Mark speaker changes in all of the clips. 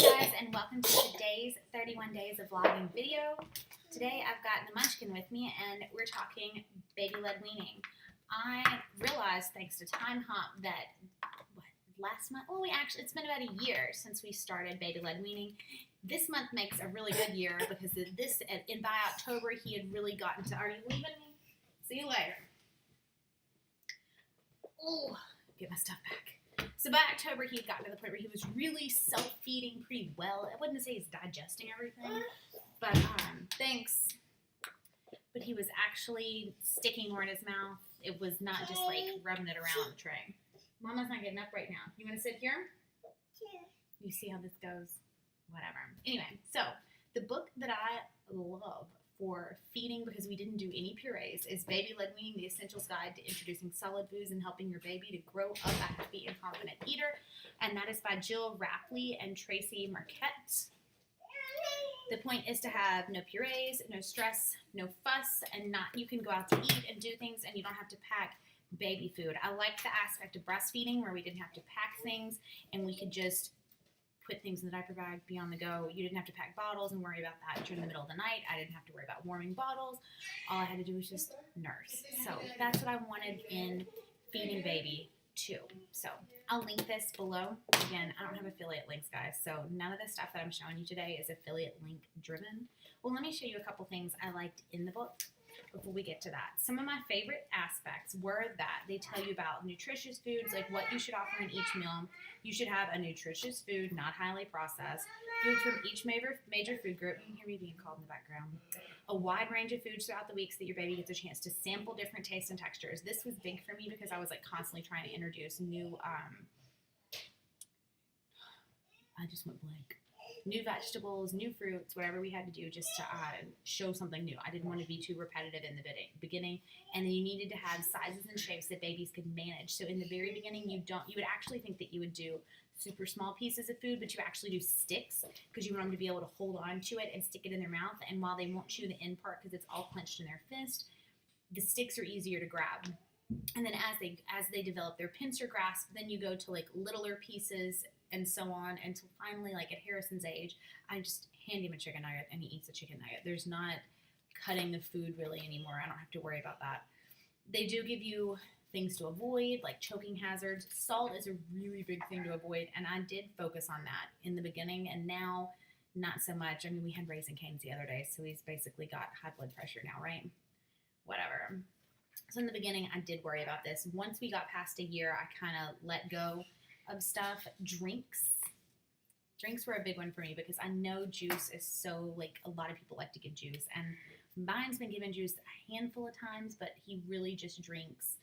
Speaker 1: Hi guys, and welcome to today's 31 days of vlogging video. Today I've got the Munchkin with me and we're talking baby-led weaning. I realized thanks to Time Hop that last month, it's been about a year since we started baby-led weaning. This month makes a really good year because by October he had really gotten to, are you leaving me? See you later. Oh, get my stuff back. So by October, he had gotten to the point where he was really self-feeding pretty well. I wouldn't say he's digesting everything, but thanks. But he was actually sticking more in his mouth. It was not just like rubbing it around on the tray. Mama's not getting up right now. You want to sit here? Yeah. You see how this goes? Whatever. Anyway, so the book that I love for feeding, because we didn't do any purees, is Baby-Led Weaning, The Essentials Guide to Introducing Solid Foods and Helping Your Baby to Grow Up a Happy and Confident Eater. And that is by Jill Rapley and Tracy Marquette. The point is to have no purees, no stress, no fuss, and you can go out to eat and do things and you don't have to pack baby food. I like the aspect of breastfeeding where we didn't have to pack things and we could just put things in the diaper bag, be on the go. You didn't have to pack bottles and worry about that during the middle of the night. I didn't have to worry about warming bottles. All I had to do was just nurse. So that's what I wanted in feeding baby too. So I'll link this below. Again, I don't have affiliate links, guys, so none of the stuff that I'm showing you today is affiliate link driven. Well, let me show you a couple things I liked in the book before we get to that. Some of my favorite aspects were that they tell you about nutritious foods, like what you should offer in each meal. You should have a nutritious food, not highly processed, foods from each major food group. You can hear me being called in the background. A wide range of foods throughout the week so that your baby gets a chance to sample different tastes and textures. This was big for me because I was like constantly trying to introduce new, I just went blank. New vegetables, new fruits, whatever we had to do just to show something new. I didn't want to be too repetitive in the beginning, and then you needed to have sizes and shapes that babies could manage. So in the very beginning, you would actually think that you would do super small pieces of food, but you actually do sticks because you want them to be able to hold on to it and stick it in their mouth. And while they won't chew the end part because it's all clenched in their fist, the sticks are easier to grab. And then as they develop their pincer grasp, then you go to like littler pieces and so on until finally, like at Harrison's age, I just hand him a chicken nugget and he eats a chicken nugget. There's not cutting the food really anymore. I don't have to worry about that. They do give you things to avoid, like choking hazards. Salt is a really big thing to avoid, and I did focus on that in the beginning, and now not so much. I mean, we had Raising Cane's the other day, so he's basically got high blood pressure now, right? Whatever. So in the beginning, I did worry about this. Once we got past a year, I kind of let go of stuff. Drinks were a big one for me because I know juice is so, like, a lot of people like to give juice, and mine's been given juice a handful of times, but he really just drinks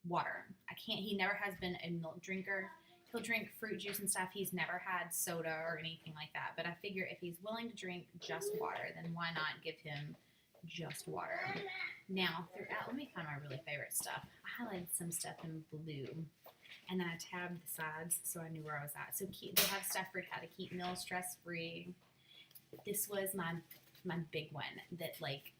Speaker 1: water. He never has been a milk drinker. He'll drink fruit juice and stuff. He's never had soda or anything like that, but I figure if he's willing to drink just water, then why not give him just water? Now, throughout, let me find my really favorite stuff. I highlighted some stuff in blue, and then I tabbed the sides so I knew where I was at. So they have stuff for how to keep meals stress-free. This was my big one that, like,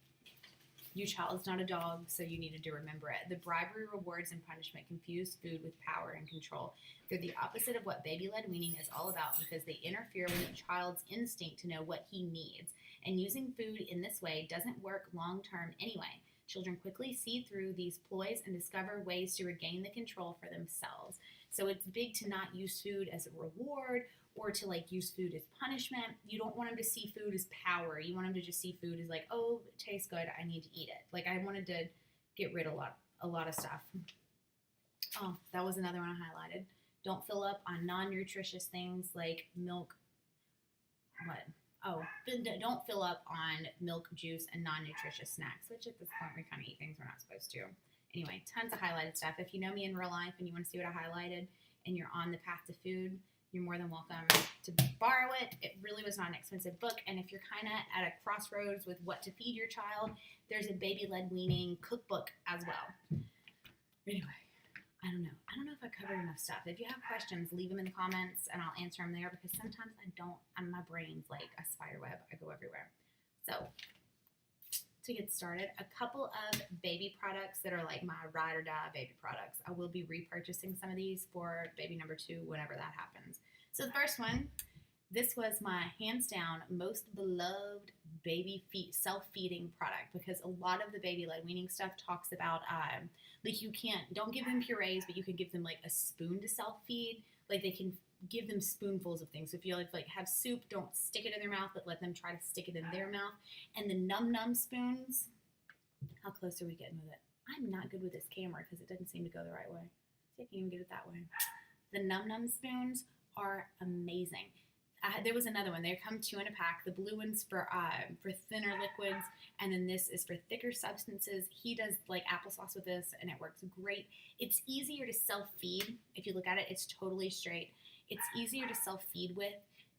Speaker 1: your child is not a dog, so you needed to remember it. The bribery, rewards, and punishment confuse food with power and control. They're the opposite of what baby-led weaning is all about because they interfere with a child's instinct to know what he needs. And using food in this way doesn't work long-term anyway. Children quickly see through these ploys and discover ways to regain the control for themselves. So it's big to not use food as a reward or to, like, use food as punishment. You don't want them to see food as power. You want them to just see food as like, oh, it tastes good, I need to eat it. Like, I wanted to get rid of a lot of stuff. Oh, that was another one I highlighted. Don't fill up on non-nutritious things like milk. What? Oh, don't fill up on milk, juice, and non-nutritious snacks, which at this point we kind of eat things we're not supposed to. Anyway, tons of highlighted stuff. If you know me in real life and you want to see what I highlighted and you're on the path to food, you're more than welcome to borrow it. It really was not an expensive book. And if you're kind of at a crossroads with what to feed your child, there's a baby-led weaning cookbook as well. Anyway, I don't know if I covered enough stuff. If you have questions, leave them in the comments and I'll answer them there because sometimes I don't, my brain's like a spider web. I go everywhere. So to get started, a couple of baby products that are like my ride or die baby products. I will be repurchasing some of these for baby number 2 whenever that happens. So the first one, this was my hands down most beloved baby self-feeding product, because a lot of the baby-led weaning stuff talks about like you don't give them purees, but you can give them like a spoon to self-feed. Like they can give them spoonfuls of things. So if you like have soup, don't stick it in their mouth, but let them try to stick it in their mouth. And the num num spoons, how close are we getting with it? I'm not good with this camera because it doesn't seem to go the right way. See if I can even get it that way. The num num spoons are amazing. There was another one. They come 2 in a pack. The blue one's for thinner liquids, and then this is for thicker substances. He does like applesauce with this, and it works great. It's easier to self-feed. If you look at it, it's totally straight. It's easier to self-feed with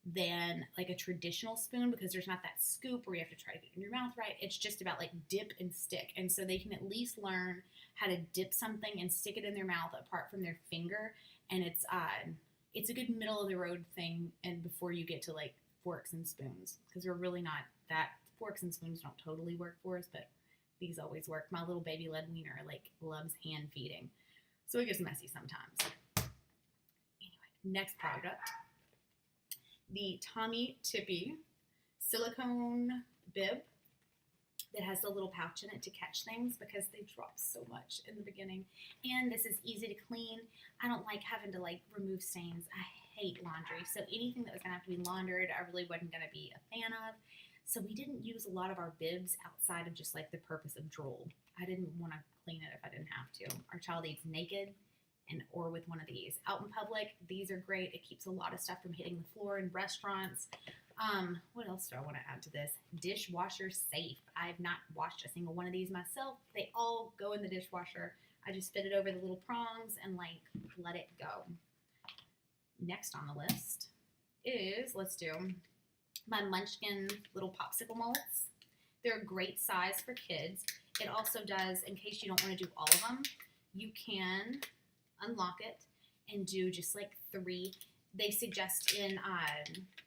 Speaker 1: than like a traditional spoon, because there's not that scoop where you have to try to get it in your mouth right. It's just about like dip and stick. And so they can at least learn how to dip something and stick it in their mouth apart from their finger. And it's a good middle of the road thing, and before you get to like forks and spoons, because we're really not that, forks and spoons don't totally work for us, but these always work. My little baby-led wiener like loves hand feeding, so it gets messy sometimes. Anyway, next product, the Tommy Tippy silicone bib that has the little pouch in it to catch things, because they drop so much in the beginning. And this is easy to clean. I don't like having to like remove stains. I hate laundry. So anything that was gonna have to be laundered, I really wasn't gonna be a fan of. So we didn't use a lot of our bibs outside of just like the purpose of drool. I didn't want to clean it if I didn't have to. Our child eats naked or with one of these. Out in public, these are great. It keeps a lot of stuff from hitting the floor in restaurants. What else do I want to add to this? Dishwasher safe. I've not washed a single one of these myself. They all go in the dishwasher. I just fit it over the little prongs and like let it go. Next on the list is, let's do my Munchkin little popsicle molds. They're a great size for kids. It also does, in case you don't want to do all of them, you can unlock it and do just like 3. They suggest in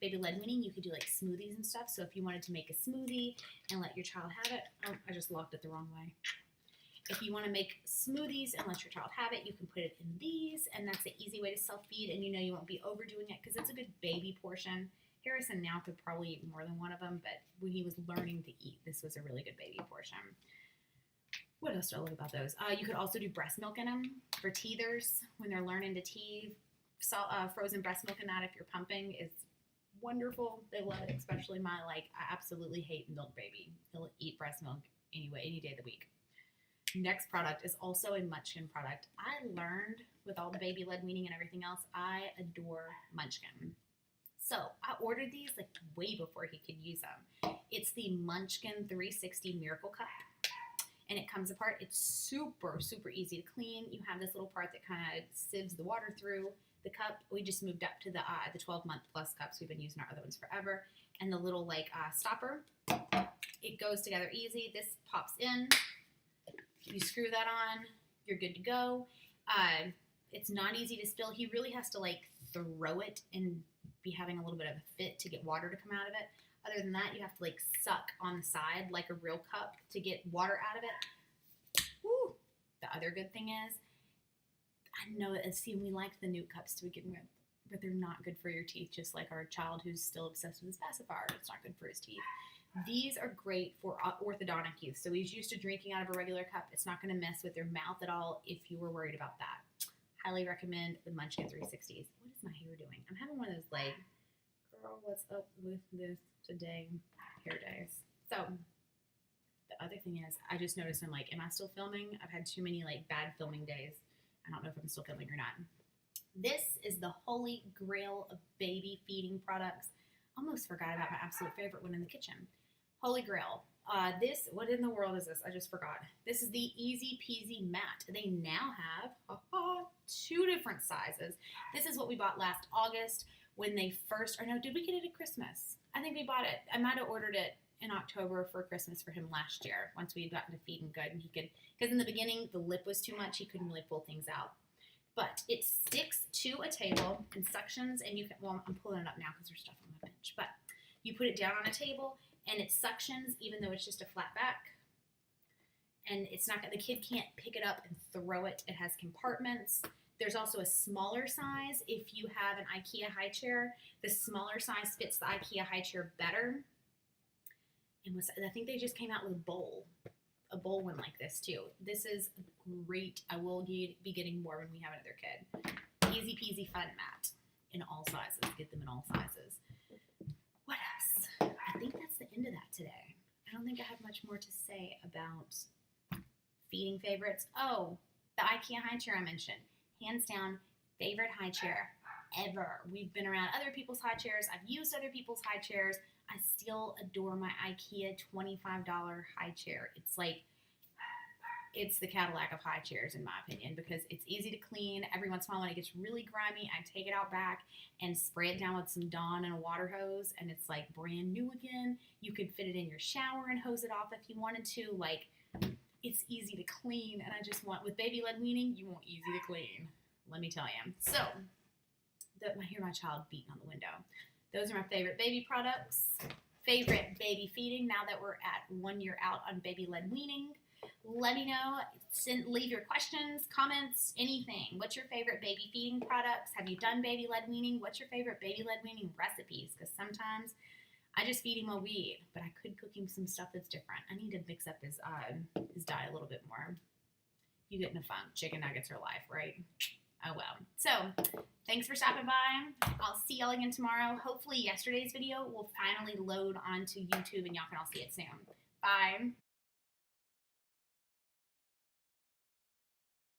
Speaker 1: baby-led weaning, you could do like smoothies and stuff. So if you wanted to make a smoothie and let your child have it, oh, I just locked it the wrong way. If you want to make smoothies and let your child have it, you can put it in these, and that's an easy way to self-feed, and you know you won't be overdoing it because it's a good baby portion. Harrison now could probably eat more than one of them, but when he was learning to eat, this was a really good baby portion. What else do I love about those? You could also do breast milk in them for teethers when they're learning to teeth. Frozen breast milk in that, if you're pumping, is wonderful. They love it, especially I absolutely hate Milk Baby. He'll eat breast milk anyway, any day of the week. Next product is also a Munchkin product. I learned with all the baby-led weaning and everything else, I adore Munchkin. So I ordered these like way before he could use them. It's the Munchkin 360 Miracle Cup. And it comes apart. It's super, super easy to clean. You have this little part that kind of sieves the water through the cup. We just moved up to the 12-month plus cups. We've been using our other ones forever. And the little stopper, it goes together easy. This pops in. You screw that on. You're good to go. It's not easy to spill. He really has to throw it and be having a little bit of a fit to get water to come out of it. Other than that, you have to suck on the side like a real cup to get water out of it. Woo! The other good thing is, I know that, we like the new cups to begin with, but they're not good for your teeth, just like our child who's still obsessed with his pacifier. It's not good for his teeth. These are great for orthodontic use. So he's used to drinking out of a regular cup. It's not going to mess with their mouth at all if you were worried about that. Highly recommend the Munchkin 360s. What is my hair doing? I'm having one of those girl, what's up with this today? Hair days. So the other thing is, I just noticed am I still filming? I've had too many bad filming days. I don't know if I'm still filming or not. This is the holy grail of baby feeding products. Almost forgot about my absolute favorite one in the kitchen. Holy grail. What in the world is this? I just forgot. This is the Easy Peasy Mat. They now have 2 different sizes. This is what we bought last August when they first, or no, did we get it at Christmas? I think we bought it. I might have ordered it in October for Christmas for him last year, once we had gotten to feeding good, and he could, because in the beginning the lip was too much, he couldn't really pull things out. But it sticks to a table and suctions, and you can, well, I'm pulling it up now because there's stuff on my bench, but you put it down on a table and it suctions even though it's just a flat back, and it's not, the kid can't pick it up and throw it. It has compartments There's also a smaller size. If you have an IKEA high chair, the smaller size fits the IKEA high chair better. And I think they just came out with a bowl one like this too. This is great. I will be getting more when we have another kid. Easy peasy fun mat in all sizes. Get them in all sizes. What else? I think that's the end of that today. I don't think I have much more to say about feeding favorites. Oh, the IKEA high chair I mentioned. Hands down, favorite high chair ever. We've been around other people's high chairs. I've used other people's high chairs. I still adore my IKEA $25 high chair. It's the Cadillac of high chairs, in my opinion, because it's easy to clean. Every once in a while when it gets really grimy, I take it out back and spray it down with some Dawn and a water hose, and it's like brand new again. You could fit it in your shower and hose it off if you wanted to. Like, it's easy to clean, and I just want, with baby-led weaning, you want easy to clean. Let me tell you. So, I hear my child beating on the window. Those are my favorite baby products. Favorite baby feeding now that we're at 1 year out on baby-led weaning. Let me know. Leave your questions, comments, anything. What's your favorite baby feeding products? Have you done baby-led weaning? What's your favorite baby-led weaning recipes? Because sometimes I just feed him what we eat, but I could cook him some stuff that's different. I need to mix up his diet a little bit more. You get in a funk. Chicken nuggets are life, right? Oh well. So, thanks for stopping by. I'll see y'all again tomorrow. Hopefully yesterday's video will finally load onto YouTube and y'all can all see it soon. Bye.